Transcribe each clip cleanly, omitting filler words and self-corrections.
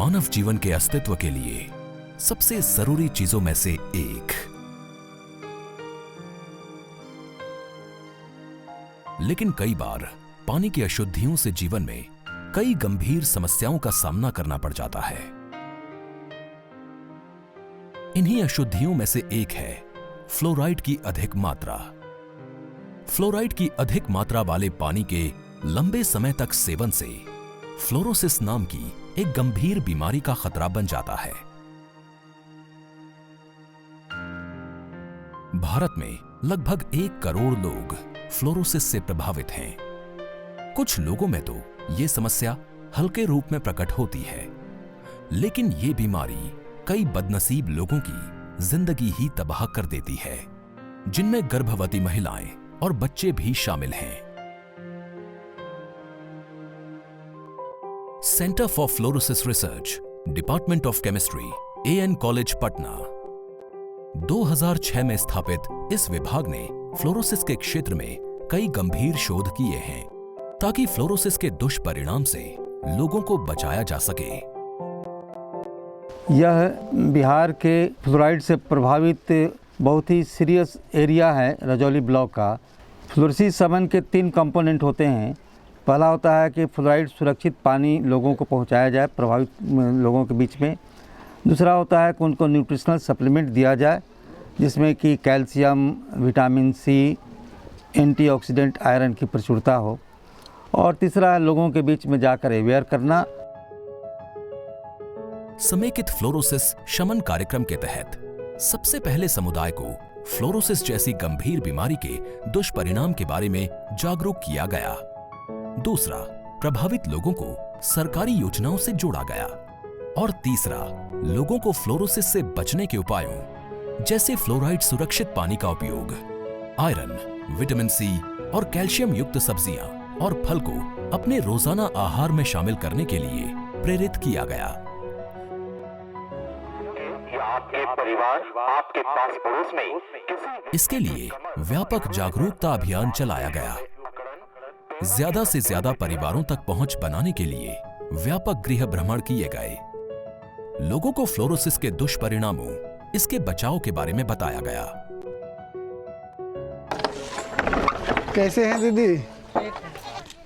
मानव जीवन के अस्तित्व के लिए सबसे जरूरी चीजों में से एक। लेकिन कई बार पानी की अशुद्धियों से जीवन में कई गंभीर समस्याओं का सामना करना पड़ जाता है। इन्हीं अशुद्धियों में से एक है फ्लोराइड की अधिक मात्रा। फ्लोराइड की अधिक मात्रा वाले पानी के लंबे समय तक सेवन से फ्लोरोसिस नाम की एक गंभीर बीमारी का खतरा बन जाता है। भारत में लगभग 1 करोड़ लोग फ्लोरोसिस से प्रभावित हैं। कुछ लोगों में तो ये समस्या हल्के रूप में प्रकट होती है, लेकिन ये बीमारी कई बदनसीब लोगों की जिंदगी ही तबाह कर देती है, जिनमें गर्भवती महिलाएं और बच्चे भी शामिल हैं। Centre for fluorosis research, department of chemistry, AN college Patna, 2006 में स्थापित इस विभाग ने फ्लोरोसिस के क्षेत्र में कई गंभीर शोध किए हैं ताकि फ्लोरोसिस के दुष्परिणाम से लोगों को बचाया जा सके। यह बिहार के फ्लोराइड से प्रभावित बहुत ही सीरियस एरिया है रजौली ब्लॉक का। फ्लोरोसिस समन के 3 कंपोनेंट होते हैं। पहला होता है कि फ्लोराइड सुरक्षित पानी लोगों को पहुंचाया जाए प्रभावित लोगों के बीच में। दूसरा होता है कि उनको न्यूट्रिशनल सप्लीमेंट दिया जाए जिसमें कि calcium, vitamin C, antioxidant, iron की प्रचुरता हो। और तीसरा है लोगों के बीच में जाकर अवेयर करना। समेकित फ्लोरोसिस शमन कार्यक्रम के तहत सबसे पहले समुदाय को फ्लोरोसिस जैसी गंभीर बीमारी के दुष्परिणाम के बारे में जागरूक किया गया। दूसरा, प्रभावित लोगों को सरकारी योजनाओं से जोड़ा गया। और तीसरा, लोगों को फ्लोरोसिस से बचने के उपायों जैसे फ्लोराइड सुरक्षित पानी का उपयोग, आयरन, विटामिन सी और कैल्शियम युक्त सब्जियां और फल को अपने रोजाना आहार में शामिल करने के लिए प्रेरित किया गया। आपके परिवार, आपके पास पड़ोस में इसके लिए व्यापक जागरूकता अभियान चलाया गया। ज्यादा से ज्यादा परिवारों तक पहुंच बनाने के लिए व्यापक गृह भ्रमण किए गए। लोगों को फ्लोरोसिस के दुष्परिणामों, इसके बचाव के बारे में बताया गया। कैसे हैं दीदी?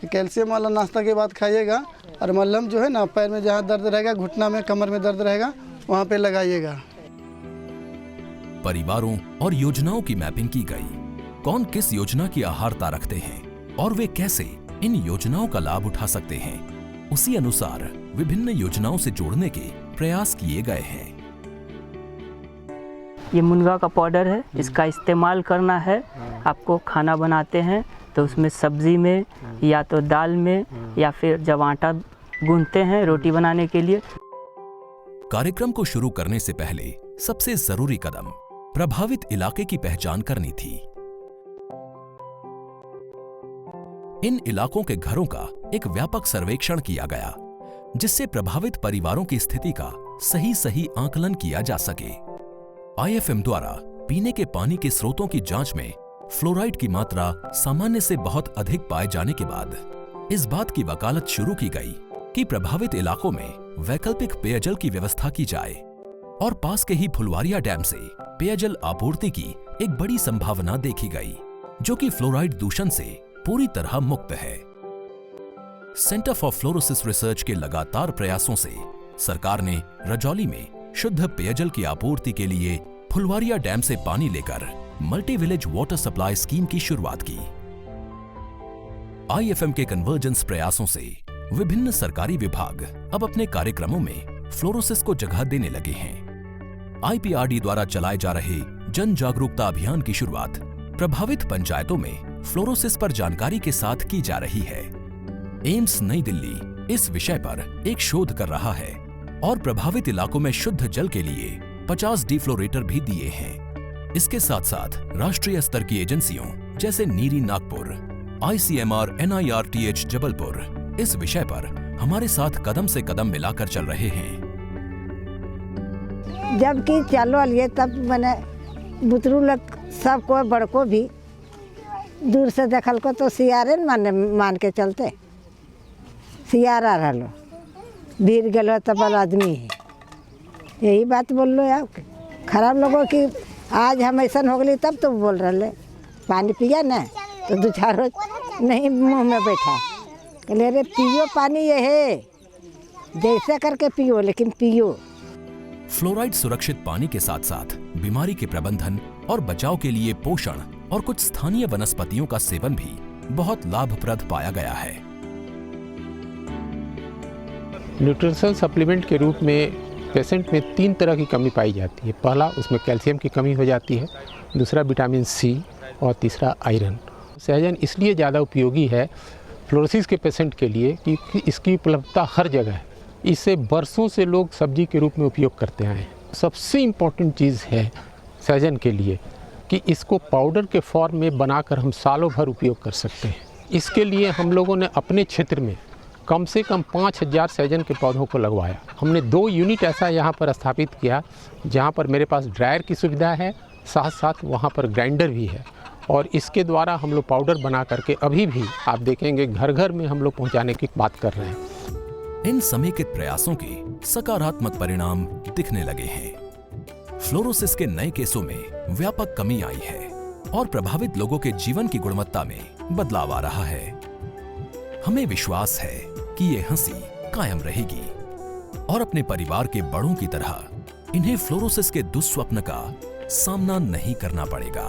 कैल्शियम वाला नाश्ता के बाद खाइएगा और मल्लम जो है ना पैर में जहाँ दर्द रहेगा, घुटना में, कमर में दर्द रहेगा, वहाँ पे लगाइएगा। परिवारों और योजनाओं की मैपिंग की गई। कौन किस योजना की आहारता रखते हैं और वे कैसे इन योजनाओं का लाभ उठा सकते हैं, उसी अनुसार विभिन्न योजनाओं से जोड़ने के प्रयास किए गए हैं। ये मुनगा का पाउडर है, इसका इस्तेमाल करना है। आपको खाना बनाते हैं तो उसमें सब्जी में या तो दाल में या फिर जब आटा गूंथते हैं रोटी बनाने के लिए। कार्यक्रम को शुरू करने से पहले सबसे जरूरी कदम प्रभावित इलाके की पहचान करनी थी। इन इलाकों के घरों का एक व्यापक सर्वेक्षण किया गया जिससे प्रभावित परिवारों की स्थिति का सही आकलन किया जा सके। IFM द्वारा पीने के पानी के स्रोतों की जांच में फ्लोराइड की मात्रा सामान्य से बहुत अधिक पाए जाने के बाद इस बात की वकालत शुरू की गई कि प्रभावित इलाकों में वैकल्पिक पेयजल की व्यवस्था की जाए और पास के ही फुलवारिया डैम से पेयजल आपूर्ति की एक बड़ी संभावना देखी गई, जो कि फ्लोराइड दूषण से पूरी तरह मुक्त है। सेंटर फॉर फ्लोरोसिस रिसर्च के लगातार प्रयासों से सरकार ने रजौली में शुद्ध पेयजल की आपूर्ति के लिए फुलवारिया डैम से पानी लेकर multi village water supply scheme की शुरुआत की। IFM के कन्वर्जेंस प्रयासों से विभिन्न सरकारी विभाग अब अपने कार्यक्रमों में फ्लोरोसिस को जगह देने लगे हैं। IPRD द्वारा चलाए जा रहे जन जागरूकता अभियान की शुरुआत प्रभावित पंचायतों में फ्लोरोसिस पर जानकारी के साथ की जा रही है। एम्स नई दिल्ली इस विषय पर एक शोध कर रहा है और प्रभावित इलाकों में शुद्ध जल के लिए 50 डिफ्लोरेटर भी दिए हैं। इसके साथ साथ राष्ट्रीय स्तर की एजेंसियों जैसे नीरी नागपुर, ICMR NIRTH जबलपुर इस विषय पर हमारे साथ कदम से कदम मिलाकर चल रहे हैं। जबकि चालू लिए तब मैंने बुतरू लग सबको बड़को भी दूर से देखल को तो सियारे मान के चलते सियारा रहो भीड़ गल तबल आदमी है, यही बात बोल लो यार। खराब लोगों की आज हम ऐसा हो गई तब तो बोल रहे पानी पिया ना तो 2-4 रोज नहीं मुंह में बैठा, कहले अरे पियो पानी ये है, जैसे करके पियो लेकिन पियो। फ्लोराइड सुरक्षित पानी के साथ साथ बीमारी के प्रबंधन और बचाव के लिए पोषण और कुछ स्थानीय वनस्पतियों का सेवन भी बहुत लाभप्रद पाया गया है। न्यूट्रिशन सप्लीमेंट के रूप में पेशेंट में 3 तरह की कमी पाई जाती है। पहला, उसमें कैल्शियम की कमी हो जाती है, दूसरा विटामिन सी और तीसरा आयरन। सहजन इसलिए ज़्यादा उपयोगी है फ्लोरोसिस के पेशेंट के लिए क्योंकि इसकी उपलब्धता हर जगह है। इसे बरसों से लोग सब्जी के रूप में उपयोग करते आए हैं। सबसे इम्पॉर्टेंट चीज़ है सहजन के लिए कि इसको पाउडर के फॉर्म में बनाकर हम सालों भर उपयोग कर सकते हैं। इसके लिए हम लोगों ने अपने क्षेत्र में कम से कम 5000 सहजन के पौधों को लगवाया। हमने 2 यूनिट ऐसा यहाँ पर स्थापित किया जहाँ पर मेरे पास ड्रायर की सुविधा है, साथ साथ वहाँ पर ग्राइंडर भी है और इसके द्वारा हम लोग पाउडर बना करके अभी भी आप देखेंगे घर घर में हम लोग पहुँचाने की बात कर रहे हैं। इन समेकित प्रयासों के सकारात्मक परिणाम दिखने लगे हैं। फ्लोरोसिस के नए केसों में व्यापक कमी आई है और प्रभावित लोगों के जीवन की गुणवत्ता में बदलाव आ रहा है। हमें विश्वास है कि ये हंसी कायम रहेगी और अपने परिवार के बड़ों की तरह इन्हें फ्लोरोसिस के दुस्वप्न का सामना नहीं करना पड़ेगा।